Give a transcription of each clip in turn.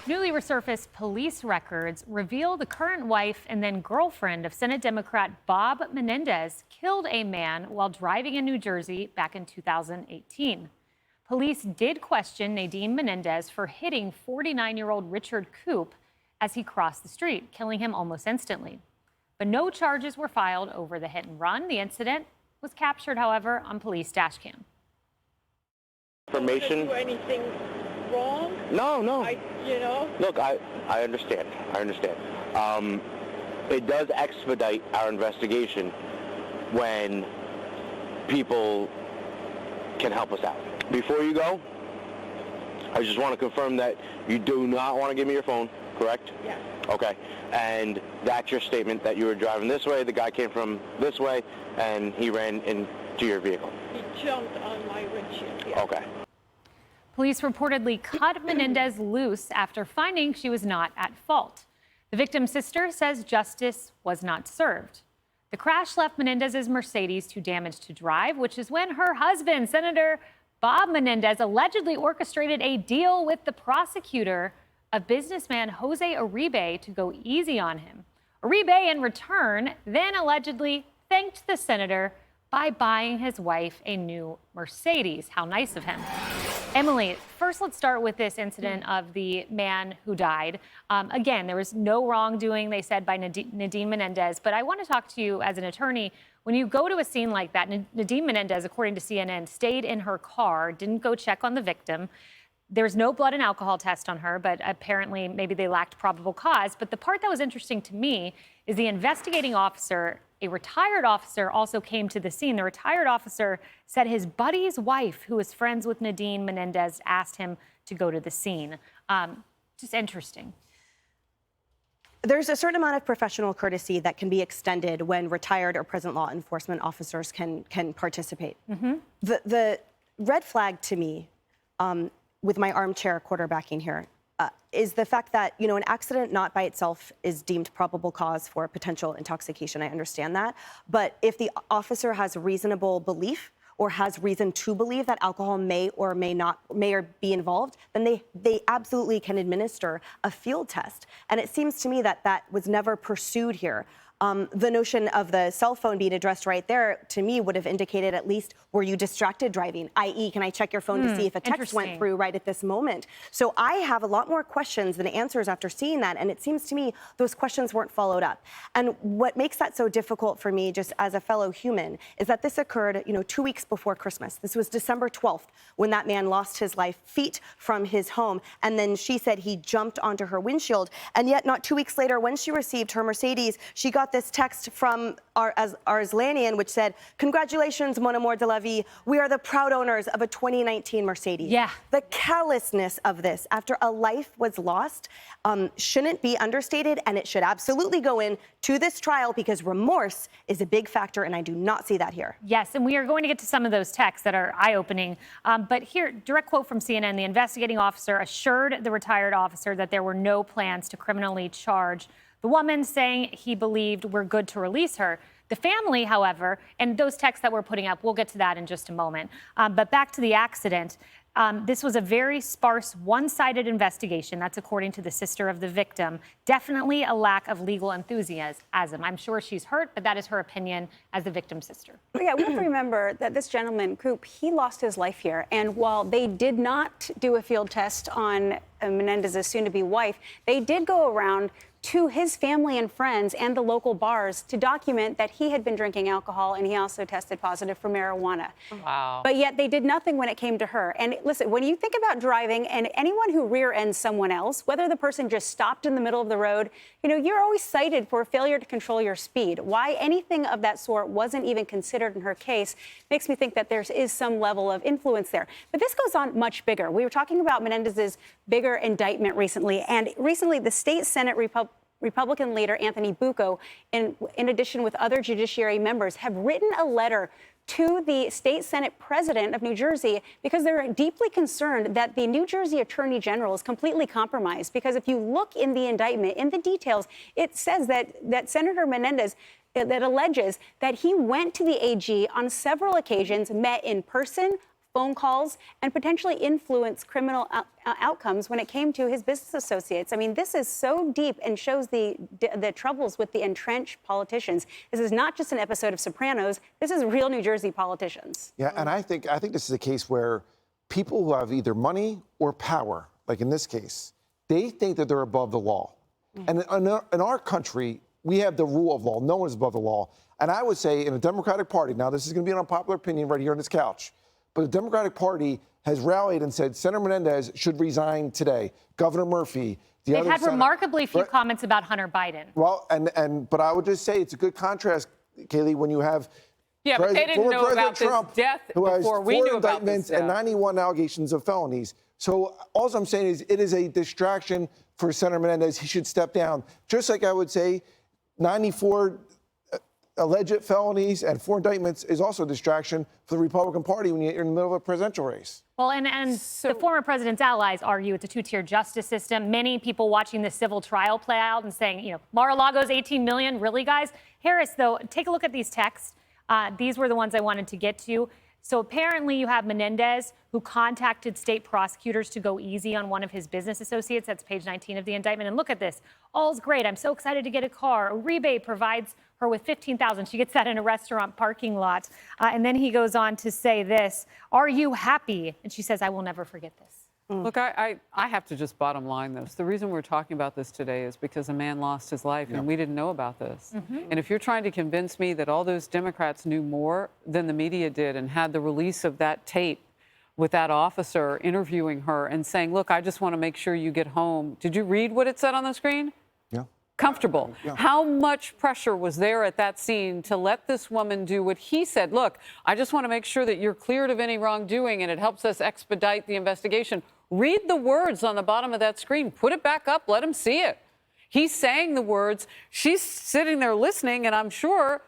Newly resurfaced police records reveal the current wife and then girlfriend of Senate Democrat Bob Menendez killed a man while driving in New Jersey back in 2018. Police did question Nadine Menendez for hitting 49-year-old Richard Koop as he crossed the street, killing him almost instantly. But no charges were filed over the hit and run. The incident was captured, however, on police Dashcam. Information. Do anything wrong? No. Look, I understand. It does expedite our investigation when people can help us out. Before you go, I just want to confirm that you do not want to give me your phone, correct? Yes. Okay. And that's your statement that you were driving this way, the guy came from this way, and he ran into your vehicle. He jumped on my windshield. Yes. Okay. Police reportedly cut Menendez loose after finding she was not at fault. The victim's sister says justice was not served. The crash left Menendez's Mercedes too damaged to drive, which is when her husband, Senator Bob Menendez, allegedly orchestrated a deal with the prosecutor of businessman Jose Uribe to go easy on him. Uribe, in return, then allegedly thanked the senator by buying his wife a new Mercedes. How nice of him. Emily, first let's start with this incident of the man who died. Again, there was no wrongdoing, they said, by Nadine Menendez. But I want to talk to you as an attorney. When you go to a scene like that, Nadine Menendez, according to CNN, stayed in her car, didn't go check on the victim. There's no blood and alcohol test on her, but apparently maybe they lacked probable cause. But the part that was interesting to me is the investigating officer, a retired officer, also came to the scene. The retired officer said his buddy's wife, who was friends with Nadine Menendez, asked him to go to the scene. Just interesting. There's a certain amount of professional courtesy that can be extended when retired or present law enforcement officers can participate. Mm-hmm. The red flag to me, with my armchair quarterbacking here, is the fact that, an accident not by itself is deemed probable cause for potential intoxication. I understand that. But if the officer has reasonable belief or has reason to believe that alcohol may or be involved, then they absolutely can administer a field test. And it seems to me that that was never pursued here. The notion of the cell phone being addressed right there, to me, would have indicated at least, were you distracted driving? i.e., can I check your phone to see if a text went through right at this moment? So I have a lot more questions than answers after seeing that, and it seems to me those questions weren't followed up. And what makes that so difficult for me, just as a fellow human, is that this occurred, 2 weeks before Christmas. This was December 12th, when that man lost his life feet from his home, and then she said he jumped onto her windshield. And yet, not 2 weeks later, when she received her Mercedes, she got this text from our Arslanian, which said, "Congratulations, mon amour de la vie. We are the proud owners of a 2019 Mercedes." Yeah. The callousness of this after a life was lost shouldn't be understated, and it should absolutely go in to this trial because remorse is a big factor, and I do not see that here. Yes, and we are going to get to some of those texts that are eye-opening. But here, direct quote from CNN, the investigating officer assured the retired officer that there were no plans to criminally charge the woman, saying he believed we're good to release her. The family, however, and those texts that we're putting up, we'll get to that in just a moment. But back to the accident. This was a very sparse, one-sided investigation. That's according to the sister of the victim. Definitely a lack of legal enthusiasm. I'm sure she's hurt, but that is her opinion as the victim's sister. Yeah, we have to remember that this gentleman, Koop, he lost his life here. And while they did not do a field test on Menendez's soon-to-be wife, they did go around to his family and friends and the local bars to document that he had been drinking alcohol, and he also tested positive for marijuana. Wow. But yet they did nothing when it came to her. And listen, when you think about driving and anyone who rear ends someone else, whether the person just stopped in the middle of the road, you're always cited for failure to control your speed. Why anything of that sort wasn't even considered in her case makes me think that there is some level of influence there. But this goes on much bigger. We were talking about Menendez's bigger indictment recently, and recently the state Senate Republican leader Anthony Bucco, in addition with other judiciary members, have written a letter to the state Senate president of New Jersey because they're deeply concerned that the New Jersey Attorney General is completely compromised. Because if you look in the indictment, in the details, it says that Senator Menendez that alleges that he went to the AG on several occasions, met in person, phone calls, and potentially influence criminal outcomes when it came to his business associates. I mean, this is so deep and shows the troubles with the entrenched politicians. This is not just an episode of Sopranos. This is real New Jersey politicians. Yeah, and I think this is a case where people who have either money or power, like in this case, they think that they're above the law. And in our country, we have the rule of law. No one is above the law. And I would say in a Democratic Party, now this is going to be an unpopular opinion right here on this couch, but the Democratic Party has rallied and said Senator Menendez should resign today. Governor Murphy, They've had remarkably few comments about Hunter Biden. Well, but I would just say it's a good contrast, Kaylee, when you have but they didn't know about Trump, this death who has before we 4 knew about indictments this and 91 allegations of felonies. So all I'm saying is it is a distraction for Senator Menendez. He should step down. Just like I would say 94 alleged felonies and 4 indictments is also a distraction for the Republican Party when you're in the middle of a presidential race. Well, and the former president's allies argue it's a 2-tier justice system. Many people watching the civil trial play out and saying, you know, Mar-a-Lago's 18 million, really, guys? Harris, though, take a look at these texts. These were the ones I wanted to get to. So apparently you have Menendez, who contacted state prosecutors to go easy on one of his business associates. That's page 19 of the indictment. And look at this. All's great. I'm so excited to get a car. A rebate provides her with $15,000. She gets that in a restaurant parking lot. And then he goes on to say this, "Are you happy?" And she says, "I will never forget this." Look, I have to just bottom line this. The reason we're talking about this today is because a man lost his life, and we didn't know about this. And if you're trying to convince me that all those Democrats knew more than the media did and had the release of that tape with that officer interviewing her and saying, look, I just want to make sure you get home. Did you read what it said on the screen? Yeah. Comfortable. Yeah. How much pressure was there at that scene to let this woman do what he said? Look, I just want to make sure that you're cleared of any wrongdoing and it helps us expedite the investigation. Read the words on the bottom of that screen. Put it back up. Let him see it. He's saying the words. She's sitting there listening, and I'm sure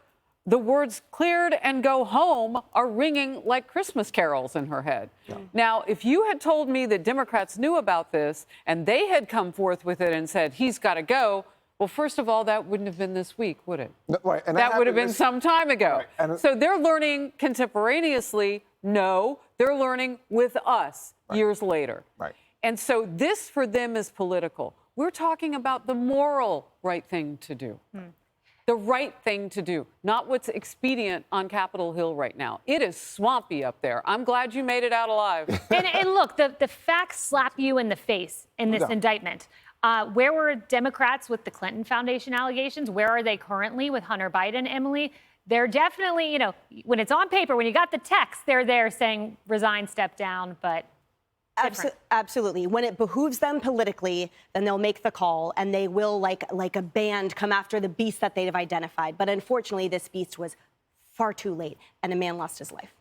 the words "cleared" and "go home" are ringing like Christmas carols in her head. Yeah. Now, if you had told me that Democrats knew about this and they had come forth with it and said, he's got to go, well, first of all, that wouldn't have been this week, would it? No, right. And that would have been some time ago. Right. So they're learning contemporaneously. No, they're learning with us years later. Right. And so this for them is political. We're talking about the moral right thing to do. The right thing to do, not what's expedient on Capitol Hill right now. It is swampy up there. I'm glad you made it out alive. and look, the facts slap you in the face in this indictment. Where were Democrats with the Clinton Foundation allegations? Where are they currently with Hunter Biden, Emily? They're definitely, you know, when it's on paper, when you got the text, they're there saying resign, step down, but absolutely. When it behooves them politically, then they'll make the call and they will, like a band, come after the beast that they've identified. But unfortunately, this beast was far too late and a man lost his life.